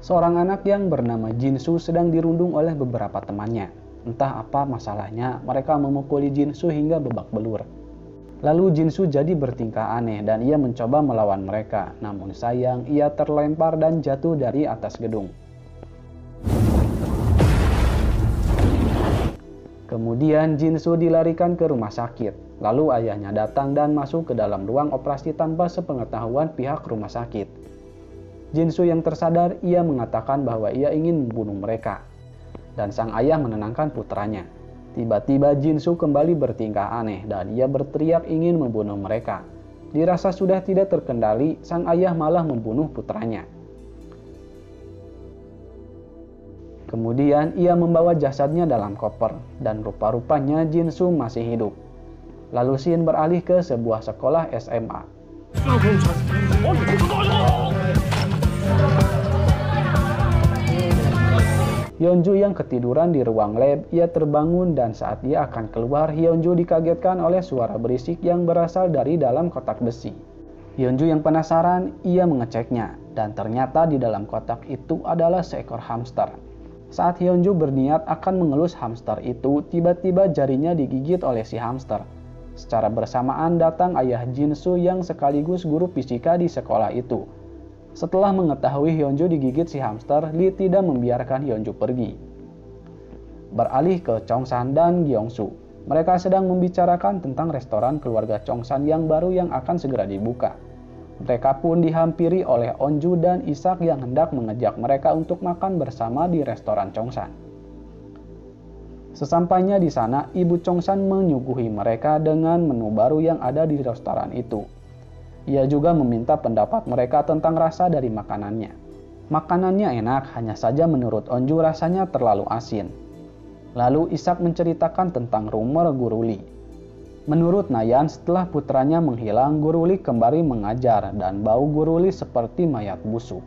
Seorang anak yang bernama Jinsu sedang dirundung oleh beberapa temannya. Entah apa masalahnya, mereka memukuli Jinsu hingga babak belur. Lalu Jinsu jadi bertingkah aneh dan ia mencoba melawan mereka. Namun sayang, ia terlempar dan jatuh dari atas gedung. Kemudian Jinsu dilarikan ke rumah sakit. Lalu ayahnya datang dan masuk ke dalam ruang operasi tanpa sepengetahuan pihak rumah sakit. Jinsu yang tersadar, ia mengatakan bahwa ia ingin membunuh mereka. Dan sang ayah menenangkan putranya. Tiba-tiba Jinsu kembali bertingkah aneh dan ia berteriak ingin membunuh mereka. Dirasa sudah tidak terkendali, sang ayah malah membunuh putranya. Kemudian ia membawa jasadnya dalam koper dan rupa-rupanya Jinsu masih hidup. Lalu scene beralih ke sebuah sekolah SMA. Hyunju yang ketiduran di ruang lab, ia terbangun dan saat ia akan keluar, Hyunju dikagetkan oleh suara berisik yang berasal dari dalam kotak besi. Hyunju yang penasaran, ia mengeceknya dan ternyata di dalam kotak itu adalah seekor hamster. Saat Hyunju berniat akan mengelus hamster itu, tiba-tiba jarinya digigit oleh si hamster. Secara bersamaan datang ayah Jinsu yang sekaligus guru fisika di sekolah itu. Setelah mengetahui Hyunju digigit si hamster, Lee tidak membiarkan Hyunju pergi. Beralih ke Chongsan dan Gyeongsu. Mereka sedang membicarakan tentang restoran keluarga Chongsan yang baru yang akan segera dibuka. Mereka pun dihampiri oleh Onju dan Isak yang hendak mengajak mereka untuk makan bersama di restoran Chongsan. Sesampainya di sana, ibu Chongsan menyuguhi mereka dengan menu baru yang ada di restoran itu. Ia juga meminta pendapat mereka tentang rasa dari makanannya. Makanannya enak, hanya saja menurut Onju rasanya terlalu asin. Lalu Isak menceritakan tentang rumor Guru Lee. Menurut Nayan, setelah putranya menghilang, Guru Lee kembali mengajar dan bau Guru Lee seperti mayat busuk.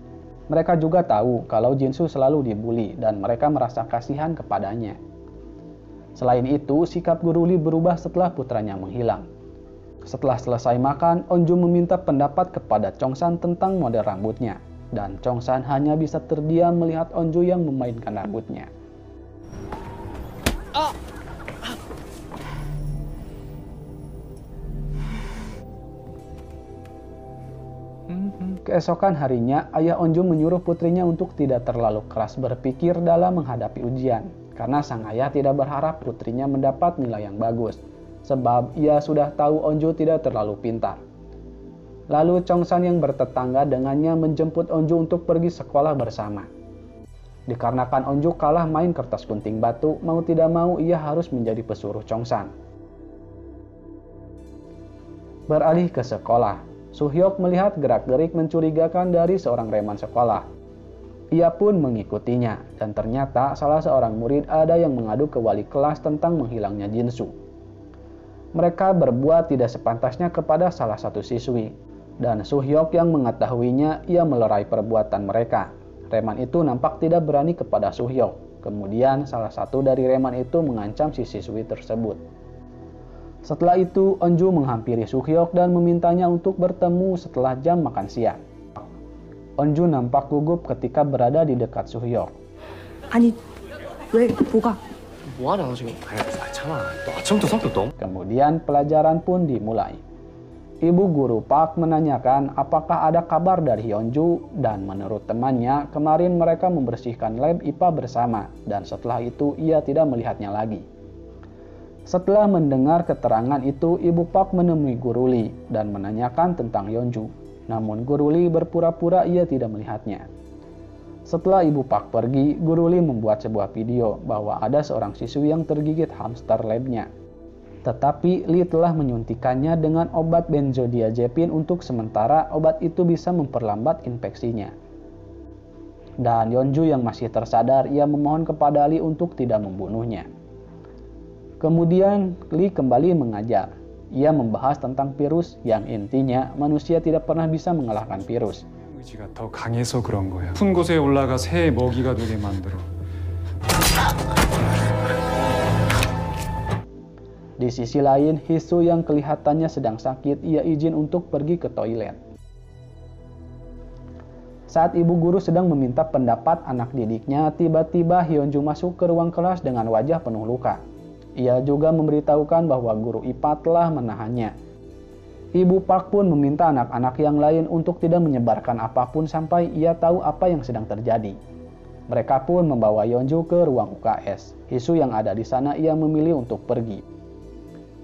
Mereka juga tahu kalau Jinsu selalu dibully dan mereka merasa kasihan kepadanya. Selain itu, sikap Guru Lee berubah setelah putranya menghilang. Setelah selesai makan, Onju meminta pendapat kepada Chongsan tentang model rambutnya. Dan Chongsan hanya bisa terdiam melihat Onju yang memainkan rambutnya. Keesokan harinya, ayah Onju menyuruh putrinya untuk tidak terlalu keras berpikir dalam menghadapi ujian. Karena sang ayah tidak berharap putrinya mendapat nilai yang bagus. Sebab ia sudah tahu Onju tidak terlalu pintar. Lalu Chongsan yang bertetangga dengannya menjemput Onju untuk pergi sekolah bersama. Dikarenakan Onju kalah main kertas gunting batu, mau tidak mau ia harus menjadi pesuruh Chongsan. Beralih ke sekolah, Suhyok melihat gerak-gerik mencurigakan dari seorang reman sekolah. Ia pun mengikutinya, dan ternyata salah seorang murid ada yang mengadu ke wali kelas tentang menghilangnya Jinsu. Mereka berbuat tidak sepantasnya kepada salah satu siswi, dan Suhyok yang mengetahuinya, ia melerai perbuatan mereka. Reman itu nampak tidak berani kepada Suhyok. Kemudian salah satu dari reman itu mengancam si siswi tersebut. Setelah itu, Onju menghampiri Suhyok dan memintanya untuk bertemu setelah jam makan siang. Onju nampak gugup ketika berada di dekat Suhyok. 아니, 왜 뭐가? 뭐하나 지금? 괜찮아. 너 아침부터 성격 너무... Kemudian pelajaran pun dimulai. Ibu guru Park menanyakan apakah ada kabar dari Hyunju dan menurut temannya kemarin mereka membersihkan lab IPA bersama dan setelah itu ia tidak melihatnya lagi. Setelah mendengar keterangan itu, Ibu Park menemui Guru Lee dan menanyakan tentang Hyunju. Namun Guru Lee berpura-pura ia tidak melihatnya. Setelah Ibu Park pergi, Guru Lee membuat sebuah video bahwa ada seorang siswi yang tergigit hamster labnya. Tetapi Lee telah menyuntikannya dengan obat benzodiazepin untuk sementara obat itu bisa memperlambat infeksinya. Dan Hyunju yang masih tersadar, ia memohon kepada Lee untuk tidak membunuhnya. Kemudian Lee kembali mengajar. Ia membahas tentang virus yang intinya manusia tidak pernah bisa mengalahkan virus. 의지가 더 강해서 그런 거야. 높은 곳에 올라가 새의 먹이가 되게 만들어. Di sisi lain, Hisu yang kelihatannya sedang sakit, ia izin untuk pergi ke toilet. Saat ibu guru sedang meminta pendapat anak didiknya, tiba-tiba Hyunju masuk ke ruang kelas dengan wajah penuh luka. Ia juga memberitahukan bahwa guru IPA telah menahannya. Ibu Park pun meminta anak-anak yang lain untuk tidak menyebarkan apapun sampai ia tahu apa yang sedang terjadi. Mereka pun membawa Hyunju ke ruang UKS. Isu yang ada di sana ia memilih untuk pergi.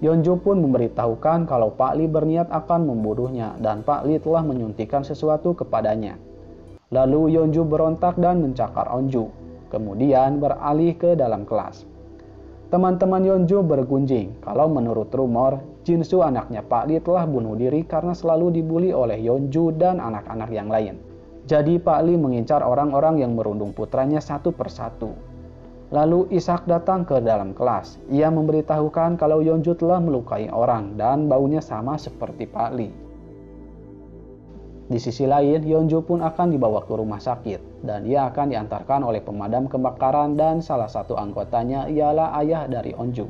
Hyunju pun memberitahukan kalau Pak Lee berniat akan membunuhnya dan Pak Lee telah menyuntikkan sesuatu kepadanya. Lalu Hyunju berontak dan mencakar Onju, kemudian beralih ke dalam kelas. Teman-teman Hyunju bergunjing kalau menurut rumor, Jinsu anaknya Pak Lee telah bunuh diri karena selalu dibully oleh Hyunju dan anak-anak yang lain. Jadi Pak Lee mengincar orang-orang yang merundung putranya satu persatu. Lalu Ishak datang ke dalam kelas. Ia memberitahukan kalau Hyunju telah melukai orang dan baunya sama seperti Pak Lee. Di sisi lain, Hyunju pun akan dibawa ke rumah sakit dan ia akan diantarkan oleh pemadam kebakaran dan salah satu anggotanya ialah ayah dari Onju.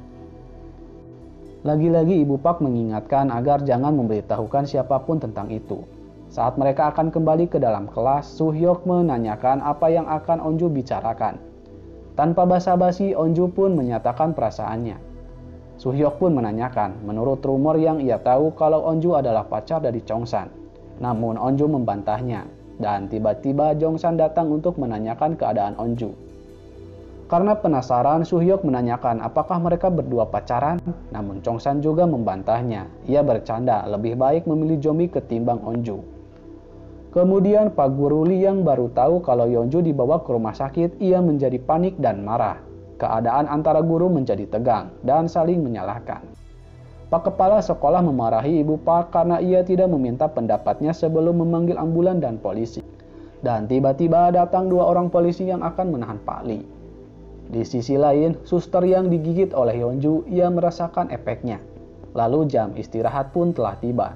Lagi-lagi Ibu Park mengingatkan agar jangan memberitahukan siapapun tentang itu. Saat mereka akan kembali ke dalam kelas, Soo-hyuk menanyakan apa yang akan Onju bicarakan. Tanpa basa-basi, Onju pun menyatakan perasaannya. Soo-hyuk pun menanyakan, menurut rumor yang ia tahu kalau Onju adalah pacar dari Chongsan. Namun Onju membantahnya, dan tiba-tiba Jongsan datang untuk menanyakan keadaan Onju. Karena penasaran, Soo-hyuk menanyakan apakah mereka berdua pacaran, namun Chongsan juga membantahnya. Ia bercanda, lebih baik memilih Jomi ketimbang Onju. Kemudian Pak Guru Lee yang baru tahu kalau Hyunju dibawa ke rumah sakit, ia menjadi panik dan marah. Keadaan antara guru menjadi tegang dan saling menyalahkan. Pak Kepala Sekolah memarahi Ibu Park karena ia tidak meminta pendapatnya sebelum memanggil ambulan dan polisi. Dan tiba-tiba datang 2 orang polisi yang akan menahan Pak Lee. Di sisi lain, suster yang digigit oleh Hyunju, ia merasakan efeknya. Lalu jam istirahat pun telah tiba.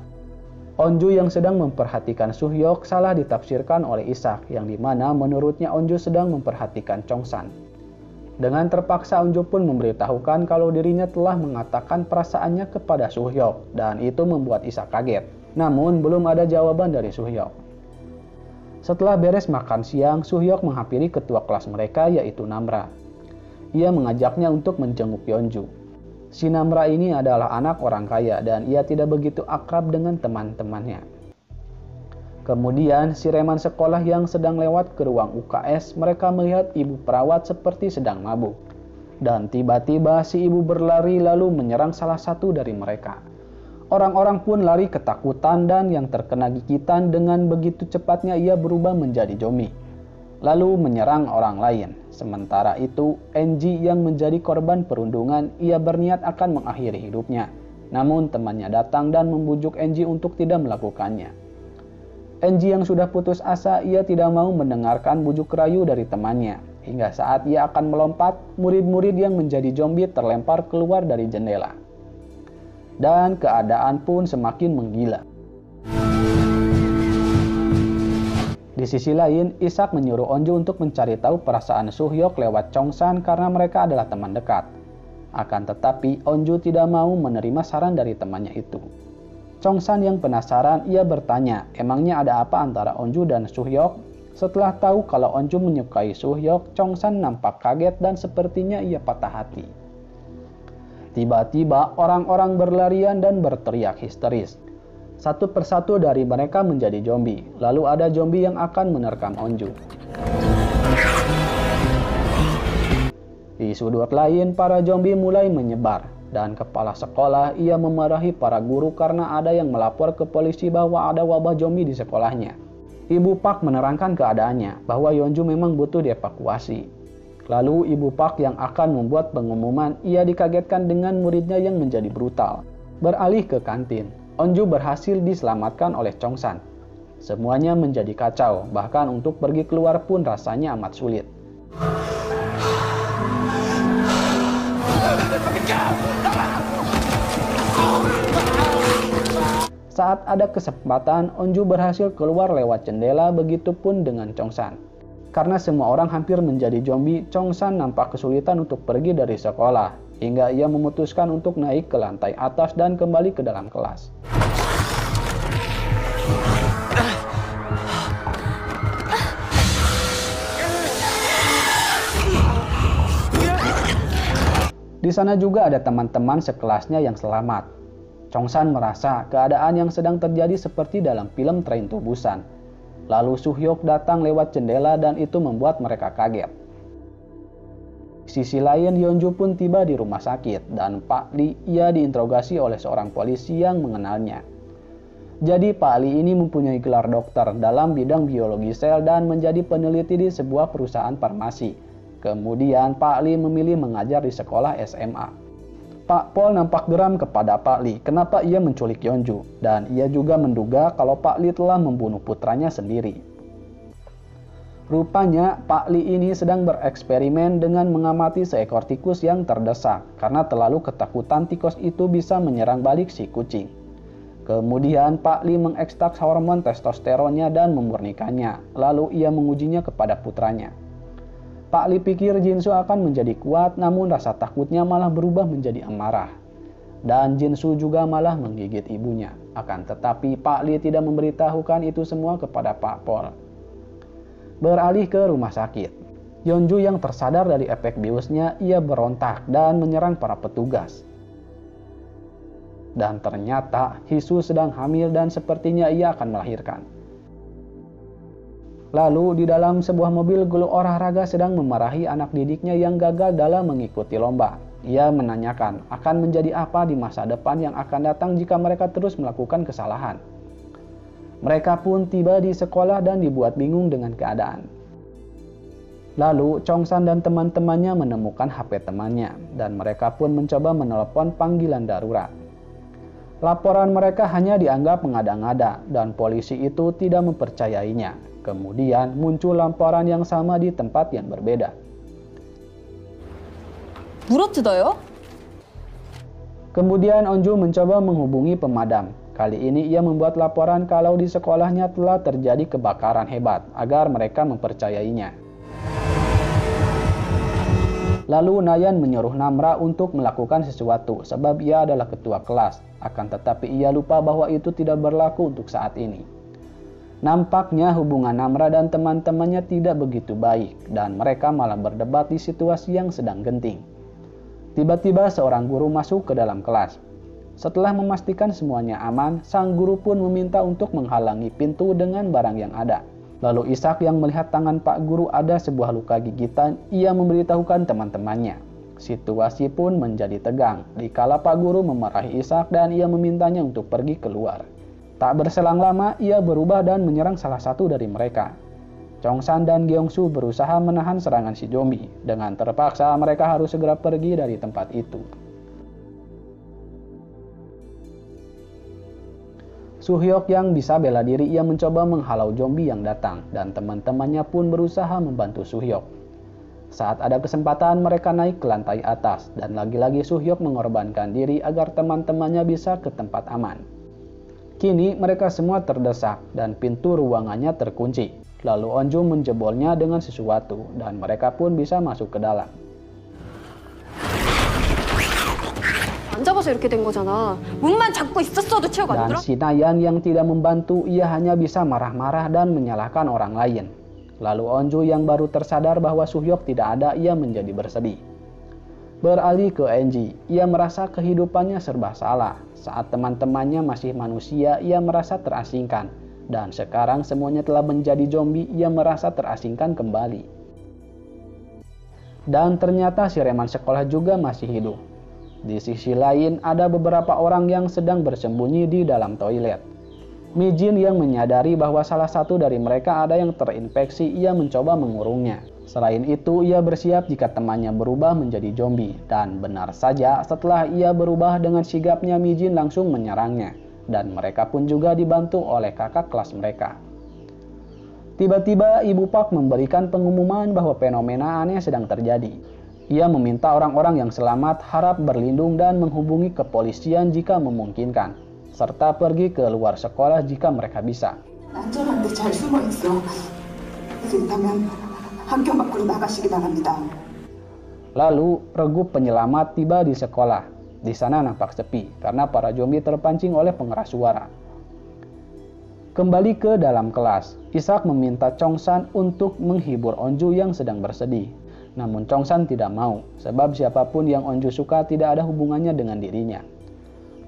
Onju yang sedang memperhatikan Soo-hyuk salah ditafsirkan oleh Ishak, yang dimana menurutnya Onju sedang memperhatikan Chongsan. Dengan terpaksa Onju pun memberitahukan kalau dirinya telah mengatakan perasaannya kepada Soo-hyuk, dan itu membuat Ishak kaget. Namun belum ada jawaban dari Soo-hyuk. Setelah beres makan siang, Soo-hyuk menghampiri ketua kelas mereka yaitu Namra. Ia mengajaknya untuk menjenguk Hyunju. Si Namra ini adalah anak orang kaya dan ia tidak begitu akrab dengan teman-temannya. Kemudian si reman sekolah yang sedang lewat ke ruang UKS, mereka melihat ibu perawat seperti sedang mabuk. Dan tiba-tiba si ibu berlari lalu menyerang salah satu dari mereka. Orang-orang pun lari ketakutan dan yang terkena gigitan dengan begitu cepatnya ia berubah menjadi zombie. Lalu menyerang orang lain. Sementara itu, NG yang menjadi korban perundungan, ia berniat akan mengakhiri hidupnya. Namun temannya datang dan membujuk NG untuk tidak melakukannya. NG yang sudah putus asa, ia tidak mau mendengarkan bujuk rayu dari temannya. Hingga saat ia akan melompat, murid-murid yang menjadi zombie terlempar keluar dari jendela. Dan keadaan pun semakin menggila. Di sisi lain, Ishak menyuruh Onju untuk mencari tahu perasaan Soo-hyuk lewat Chongsan karena mereka adalah teman dekat. Akan tetapi, Onju tidak mau menerima saran dari temannya itu. Chongsan yang penasaran, ia bertanya, emangnya ada apa antara Onju dan Soo-hyuk? Setelah tahu kalau Onju menyukai Soo-hyuk, Chongsan nampak kaget dan sepertinya ia patah hati. Tiba-tiba, orang-orang berlarian dan berteriak histeris. Satu persatu dari mereka menjadi zombie, lalu ada zombie yang akan menerkam Onju. Di sudut lain, para zombie mulai menyebar, dan kepala sekolah ia memarahi para guru karena ada yang melapor ke polisi bahwa ada wabah zombie di sekolahnya. Ibu Park menerangkan keadaannya, bahwa Hyunju memang butuh dievakuasi. Lalu Ibu Park yang akan membuat pengumuman, ia dikagetkan dengan muridnya yang menjadi brutal. Beralih ke kantin. Onju berhasil diselamatkan oleh Chongsan. Semuanya menjadi kacau, bahkan untuk pergi keluar pun rasanya amat sulit. Saat ada kesempatan, Onju berhasil keluar lewat jendela, begitupun dengan Chongsan. Karena semua orang hampir menjadi zombie, Chongsan nampak kesulitan untuk pergi dari sekolah, hingga ia memutuskan untuk naik ke lantai atas dan kembali ke dalam kelas. Di sana juga ada teman-teman sekelasnya yang selamat. Chongsan merasa keadaan yang sedang terjadi seperti dalam film Train to Busan. Lalu Suhyok datang lewat jendela dan itu membuat mereka kaget. Di sisi lain, Hyunju pun tiba di rumah sakit dan Pak Lee ia diinterogasi oleh seorang polisi yang mengenalnya. Jadi Pak Lee ini mempunyai gelar dokter dalam bidang biologi sel dan menjadi peneliti di sebuah perusahaan farmasi. Kemudian Pak Lee memilih mengajar di sekolah SMA. Pak Pol nampak geram kepada Pak Lee kenapa ia menculik Hyunju dan ia juga menduga kalau Pak Lee telah membunuh putranya sendiri. Rupanya Pak Lee ini sedang bereksperimen dengan mengamati seekor tikus yang terdesak karena terlalu ketakutan tikus itu bisa menyerang balik si kucing. Kemudian Pak Lee mengekstrak hormon testosteronnya dan memurnikannya, lalu ia mengujinya kepada putranya. Pak Lee pikir Jinsu akan menjadi kuat, namun rasa takutnya malah berubah menjadi amarah. Dan Jinsu juga malah menggigit ibunya. Akan tetapi Pak Lee tidak memberitahukan itu semua kepada Pak Pol. Beralih ke rumah sakit. Hyunju yang tersadar dari efek biusnya, ia berontak dan menyerang para petugas. Dan ternyata Hisu sedang hamil dan sepertinya ia akan melahirkan. Lalu di dalam sebuah mobil guru olahraga sedang memarahi anak didiknya yang gagal dalam mengikuti lomba. Ia menanyakan akan menjadi apa di masa depan yang akan datang jika mereka terus melakukan kesalahan. Mereka pun tiba di sekolah dan dibuat bingung dengan keadaan. Lalu Chongsan dan teman-temannya menemukan HP temannya dan mereka pun mencoba menelepon panggilan darurat. Laporan mereka hanya dianggap mengada-ngada dan polisi itu tidak mempercayainya. Kemudian muncul laporan yang sama di tempat yang berbeda. 물어뜯어요? Kemudian Onju mencoba menghubungi pemadam. Kali ini ia membuat laporan kalau di sekolahnya telah terjadi kebakaran hebat agar mereka mempercayainya. Lalu Nayan menyuruh Namra untuk melakukan sesuatu sebab ia adalah ketua kelas. Akan tetapi ia lupa bahwa itu tidak berlaku untuk saat ini. Nampaknya hubungan Namra dan teman-temannya tidak begitu baik dan mereka malah berdebat di situasi yang sedang genting. Tiba-tiba seorang guru masuk ke dalam kelas. Setelah memastikan semuanya aman, sang guru pun meminta untuk menghalangi pintu dengan barang yang ada. Lalu Ishak yang melihat tangan Pak Guru ada sebuah luka gigitan, ia memberitahukan teman-temannya. Situasi pun menjadi tegang, dikala Pak Guru memarahi Ishak dan ia memintanya untuk pergi keluar. Tak berselang lama, ia berubah dan menyerang salah satu dari mereka. Chongsan dan Gyeongsu berusaha menahan serangan si zombie. Dengan terpaksa, mereka harus segera pergi dari tempat itu. Suhyok yang bisa bela diri, ia mencoba menghalau zombie yang datang, dan teman-temannya pun berusaha membantu Suhyok. Saat ada kesempatan, mereka naik ke lantai atas, dan lagi-lagi Suhyok mengorbankan diri agar teman-temannya bisa ke tempat aman. Kini mereka semua terdesak dan pintu ruangannya terkunci. Lalu Onju menjebolnya dengan sesuatu dan mereka pun bisa masuk ke dalam. 안 잡아서 이렇게 된 거잖아. 문만 잡고 있었어도 치워가 안 Dan 들어? si Nayan yang tidak membantu, ia hanya bisa marah-marah dan menyalahkan orang lain. Lalu Onju yang baru tersadar bahwa Suhyok tidak ada, ia menjadi bersedih. Beralih ke Enji, ia merasa kehidupannya serba salah. Saat teman-temannya masih manusia, ia merasa terasingkan. Dan sekarang semuanya telah menjadi zombie, ia merasa terasingkan kembali. Dan ternyata si Reman sekolah juga masih hidup. Di sisi lain, ada beberapa orang yang sedang bersembunyi di dalam toilet. Mijin yang menyadari bahwa salah satu dari mereka ada yang terinfeksi, ia mencoba mengurungnya. Selain itu, ia bersiap jika temannya berubah menjadi zombie. Dan benar saja, setelah ia berubah dengan sigapnya, Mijin langsung menyerangnya. Dan mereka pun juga dibantu oleh kakak kelas mereka. Tiba-tiba Ibu Park memberikan pengumuman bahwa fenomena aneh sedang terjadi. Ia meminta orang-orang yang selamat harap berlindung dan menghubungi kepolisian jika memungkinkan, serta pergi ke luar sekolah jika mereka bisa. 안전한데 잘 숨어 있어. 그렇다면 학교 밖으로 나가시기 바랍니다. Lalu Regup penyelamat tiba di sekolah. Di sana nampak sepi karena para zombie terpancing oleh pengeras suara. Kembali ke dalam kelas, Ishak meminta Chongsan untuk menghibur Onju yang sedang bersedih. Namun Chongsan tidak mau, sebab siapapun yang Onju suka tidak ada hubungannya dengan dirinya.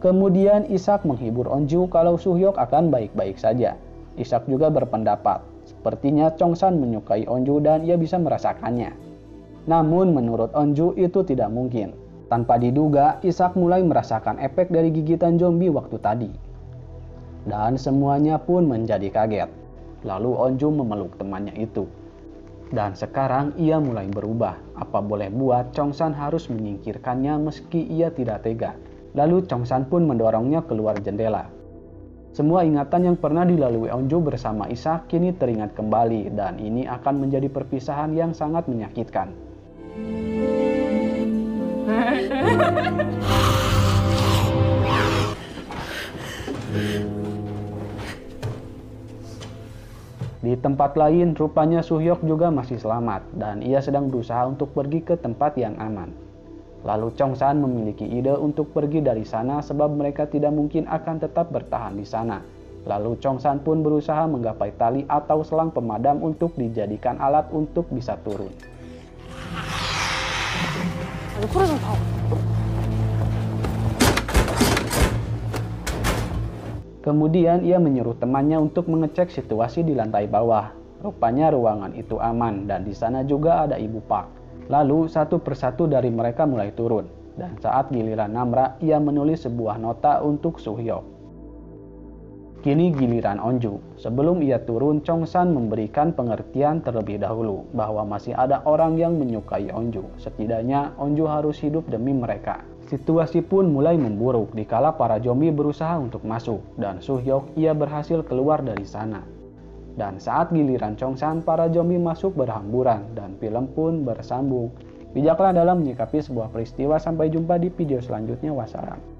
Kemudian Ishak menghibur Onju kalau Suhyok akan baik-baik saja. Ishak juga berpendapat, sepertinya Chongsan menyukai Onju dan ia bisa merasakannya. Namun menurut Onju itu tidak mungkin. Tanpa diduga, Ishak mulai merasakan efek dari gigitan zombie waktu tadi. Dan semuanya pun menjadi kaget. Lalu Onju memeluk temannya itu. Dan sekarang ia mulai berubah. Apa boleh buat, Chongsan harus menyingkirkannya meski ia tidak tega. Lalu Chongsan pun mendorongnya keluar jendela. Semua ingatan yang pernah dilalui Onju bersama Ishak kini teringat kembali dan ini akan menjadi perpisahan yang sangat menyakitkan. Di tempat lain, rupanya Suhyok juga masih selamat dan ia sedang berusaha untuk pergi ke tempat yang aman. Lalu Chongsan memiliki ide untuk pergi dari sana sebab mereka tidak mungkin akan tetap bertahan di sana. Lalu Chongsan pun berusaha menggapai tali atau selang pemadam untuk dijadikan alat untuk bisa turun. Kemudian ia menyuruh temannya untuk mengecek situasi di lantai bawah. Rupanya ruangan itu aman dan di sana juga ada Ibu Park. Lalu satu persatu dari mereka mulai turun. Dan saat giliran Namra, ia menulis sebuah nota untuk Suhyok. Kini giliran Onju. Sebelum ia turun, Chongsan memberikan pengertian terlebih dahulu bahwa masih ada orang yang menyukai Onju. Setidaknya Onju harus hidup demi mereka. Situasi pun mulai memburuk dikala para zombie berusaha untuk masuk dan Suhyok ia berhasil keluar dari sana. Dan saat giliran Chongsan, para zombie masuk berhamburan dan film pun bersambung. Bijaklah dalam menyikapi sebuah peristiwa. Sampai jumpa di video selanjutnya. Wassalam.